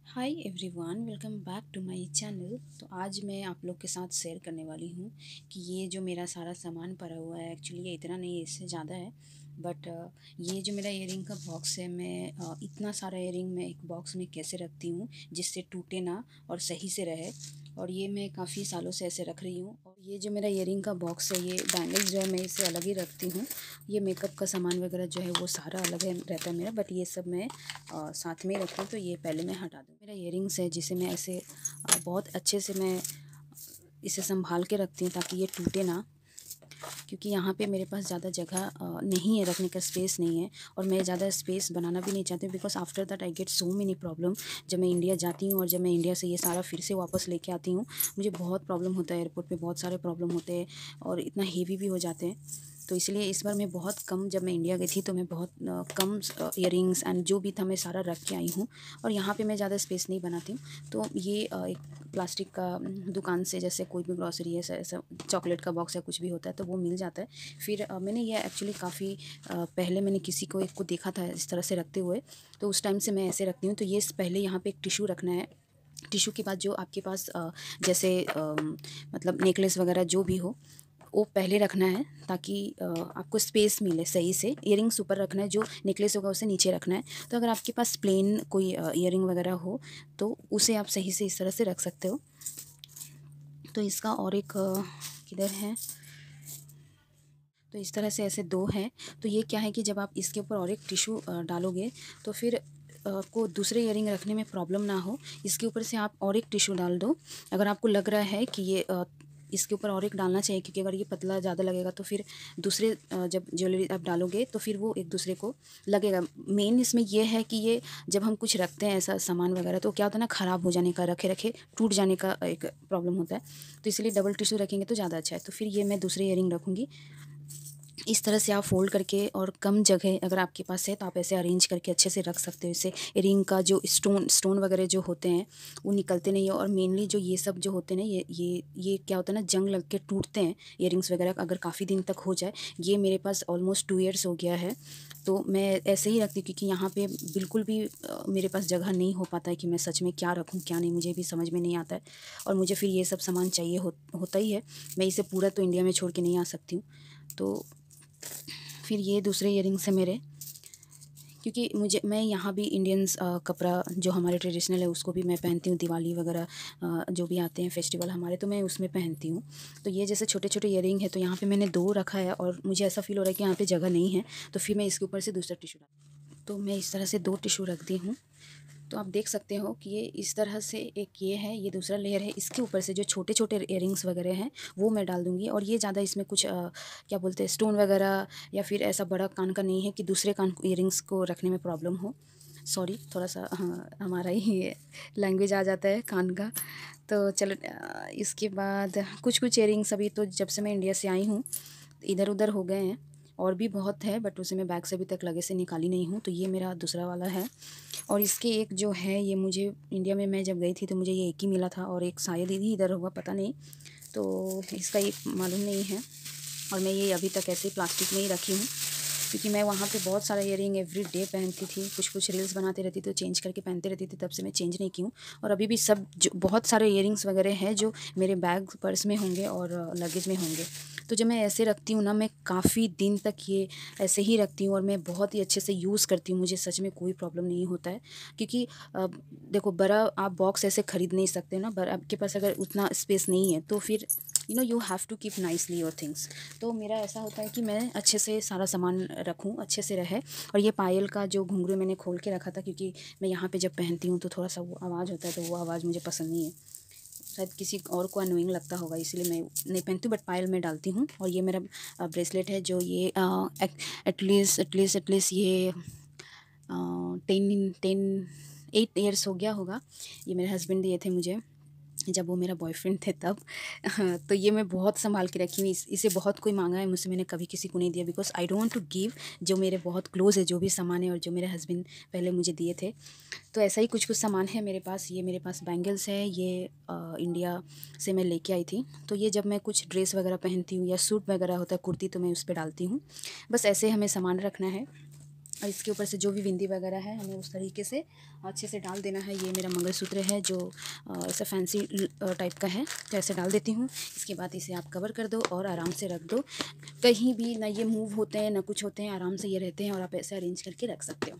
Hi everyone, welcome back to my channel. तो आज मैं आप लोग के साथ शेयर करने वाली हूँ कि ये जो मेरा सारा सामान पड़ा हुआ है, एक्चुअली ये इतना नहीं है, इससे ज़्यादा है। बट ये जो मेरा इयरिंग का बॉक्स है, मैं इतना सारा इयरिंग मैं एक बॉक्स में कैसे रखती हूँ जिससे टूटे ना और सही से रहे। और ये मैं काफ़ी सालों से ऐसे रख रही हूँ। और ये जो मेरा इयरिंग का बॉक्स है, ये बैंगल्स जो है मैं इसे अलग ही रखती हूँ। ये मेकअप का सामान वगैरह जो है वो सारा अलग है रहता है मेरा, बट ये सब मैं साथ में रखती हूँ। तो ये पहले मैं हटा दूँ। मेरा इयरिंग्स है जिसे मैं ऐसे बहुत अच्छे से मैं इसे संभाल के रखती हूँ ताकि ये टूटे ना, क्योंकि यहाँ पे मेरे पास ज़्यादा जगह नहीं है, रखने का स्पेस नहीं है। और मैं ज़्यादा स्पेस बनाना भी नहीं चाहती, because after that I get so many problem. जब मैं इंडिया जाती हूँ और जब मैं इंडिया से ये सारा फिर से वापस लेके आती हूँ, मुझे बहुत प्रॉब्लम होता है। एयरपोर्ट पे बहुत सारे प्रॉब्लम होते हैं और इतना हेवी भी हो जाते हैं। तो इसलिए इस बार मैं बहुत कम, जब मैं इंडिया गई थी तो मैं बहुत कम इयरिंग्स एंड जो भी था मैं सारा रख के आई हूँ। और यहाँ पे मैं ज़्यादा स्पेस नहीं बनाती हूँ। तो ये एक प्लास्टिक का दुकान से, जैसे कोई भी ग्रॉसरी है, ऐसा चॉकलेट का बॉक्स या कुछ भी होता है तो वो मिल जाता है। फिर मैंने ये एक्चुअली काफ़ी पहले मैंने किसी को एक को देखा था इस तरह से रखते हुए, तो उस टाइम से मैं ऐसे रखती हूँ। तो ये पहले यहाँ पे एक टिशू रखना है। टिशू के बाद जो आपके पास जैसे मतलब नेकलेस वगैरह जो भी हो वो पहले रखना है, ताकि आपको स्पेस मिले सही से। इयरिंग्स ऊपर रखना है, जो नेकलेस होगा उसे नीचे रखना है। तो अगर आपके पास प्लेन कोई इयरिंग वगैरह हो तो उसे आप सही से इस तरह से रख सकते हो। तो इसका और एक किधर है, तो इस तरह से ऐसे दो हैं। तो ये क्या है कि जब आप इसके ऊपर और एक टिशू डालोगे तो फिर आपको दूसरे इयरिंग रखने में प्रॉब्लम ना हो। इसके ऊपर से आप और एक टिशू डाल दो। अगर आपको लग रहा है कि ये इसके ऊपर और एक डालना चाहिए, क्योंकि अगर ये पतला ज़्यादा लगेगा तो फिर दूसरे जब ज्वेलरी आप डालोगे तो फिर वो एक दूसरे को लगेगा। मेन इसमें ये है कि ये जब हम कुछ रखते हैं ऐसा सामान वगैरह, तो क्या होता है ना, ख़राब हो जाने का, रखे रखे टूट जाने का एक प्रॉब्लम होता है। तो इसलिए डबल टिशू रखेंगे तो ज़्यादा अच्छा है। तो फिर ये मैं दूसरे इयरिंग रखूँगी। इस तरह से आप फ़ोल्ड करके, और कम जगह अगर आपके पास है तो आप ऐसे अरेंज करके अच्छे से रख सकते हो। इससे इयरिंग का जो स्टोन वगैरह जो होते हैं वो निकलते नहीं है। और मेनली जो ये सब जो होते हैं ना, ये क्या होता है ना, जंग लग के टूटते हैं इयरिंग्स वगैरह अगर काफ़ी दिन तक हो जाए। ये मेरे पास ऑलमोस्ट 2 ईयर्स हो गया है। तो मैं ऐसे ही रखती हूँ, क्योंकि यहाँ पे बिल्कुल भी मेरे पास जगह नहीं हो पाता है कि मैं सच में क्या रखूँ क्या नहीं, मुझे भी समझ में नहीं आता है। और मुझे फिर ये सब सामान चाहिए होता ही है। मैं इसे पूरा तो इंडिया में छोड़ के नहीं आ सकती हूँ। तो फिर ये दूसरे इयरिंग्स हैं मेरे, क्योंकि मैं यहाँ भी इंडियंस कपड़ा जो हमारे ट्रेडिशनल है उसको भी मैं पहनती हूँ। दिवाली वगैरह जो भी आते हैं फेस्टिवल हमारे, तो मैं उसमें पहनती हूँ। तो ये जैसे छोटे छोटे इयरिंग है, तो यहाँ पे मैंने दो रखा है और मुझे ऐसा फील हो रहा है कि यहाँ पे जगह नहीं है। तो फिर मैं इसके ऊपर से दूसरा टिशू डाल, तो मैं इस तरह से दो टिशू रख दी हूँ। तो आप देख सकते हो कि ये इस तरह से एक ये है, ये दूसरा लेयर है। इसके ऊपर से जो छोटे छोटे इयरिंग्स वगैरह हैं वो मैं डाल दूँगी। और ये ज़्यादा इसमें कुछ क्या बोलते हैं, स्टोन वगैरह या फिर ऐसा बड़ा कान का नहीं है कि दूसरे कान इयरिंग्स को रखने में प्रॉब्लम हो। सॉरी, थोड़ा सा हाँ हमारा ही लैंग्वेज आ जाता है कान का। तो चलो इसके बाद कुछ कुछ इयरिंग्स अभी तो जब से मैं इंडिया से आई हूँ इधर उधर हो गए हैं। और भी बहुत है, बट उसे मैं बैग से अभी तक लगे से निकाली नहीं हूँ। तो ये मेरा दूसरा वाला है। और इसके एक जो है, ये मुझे इंडिया में मैं जब गई थी तो मुझे ये एक ही मिला था, और एक शायद ही इधर हुआ, पता नहीं। तो इसका एक मालूम नहीं है। और मैं ये अभी तक ऐसे प्लास्टिक में ही रखी हूँ, क्योंकि मैं वहाँ पे बहुत सारा इयरिंग एवरी डे पहनती थी। कुछ कुछ रील्स बनाते रहती थी तो चेंज करके पहनते रहती थी, तब से मैं चेंज नहीं की हूँ। और अभी भी सब जो बहुत सारे इयरिंग्स वगैरह हैं जो मेरे बैग पर्स में होंगे और लगेज में होंगे। तो जब मैं ऐसे रखती हूँ ना, मैं काफ़ी दिन तक ये ऐसे ही रखती हूँ और मैं बहुत ही अच्छे से यूज़ करती हूँ। मुझे सच में कोई प्रॉब्लम नहीं होता है, क्योंकि देखो, बड़ा आप बॉक्स ऐसे ख़रीद नहीं सकते ना, पर आपके पास अगर उतना स्पेस नहीं है तो फिर you have to keep nicely your things. तो मेरा ऐसा होता है कि मैं अच्छे से सारा सामान रखूँ, अच्छे से रहे। और ये पायल का जो घुंघरू मैंने खोल के रखा था, क्योंकि मैं यहाँ पे जब पहनती हूँ तो थोड़ा सा वो आवाज़ होता है, तो वो आवाज़ मुझे पसंद नहीं है। शायद किसी और को अनोइंग लगता होगा, इसलिए मैं नहीं पहनती हूँ, बट पायल में डालती हूँ। और ये मेरा ब्रेसलेट है, जो ये एटलीस्ट ये 8 ईयर्स हो गया होगा। ये मेरे हस्बैंड दिए थे मुझे जब वो मेरा बॉयफ्रेंड थे तब। तो ये मैं बहुत संभाल के रखी हूँ। इसे बहुत कोई मांगा है मुझसे, मैंने कभी किसी को नहीं दिया, because I don't want to give जो मेरे बहुत क्लोज़ है, जो भी सामान है और जो मेरे हस्बैंड पहले मुझे दिए थे। तो ऐसा ही कुछ कुछ सामान है मेरे पास। ये मेरे पास बैंगल्स है, ये इंडिया से मैं लेके आई थी। तो ये जब मैं कुछ ड्रेस वगैरह पहनती हूँ या सूट वगैरह होता है, कुर्ती, तो मैं उस पर डालती हूँ। बस ऐसे हमें सामान रखना है। और इसके ऊपर से जो भी बिंदी वगैरह है हमें उस तरीके से अच्छे से डाल देना है। ये मेरा मंगलसूत्र है जो ऐसा फैंसी टाइप का है, तो ऐसे डाल देती हूँ। इसके बाद इसे आप कवर कर दो और आराम से रख दो, कहीं भी ना ये मूव होते हैं ना कुछ होते हैं, आराम से ये रहते हैं और आप ऐसे अरेंज करके रख सकते हो।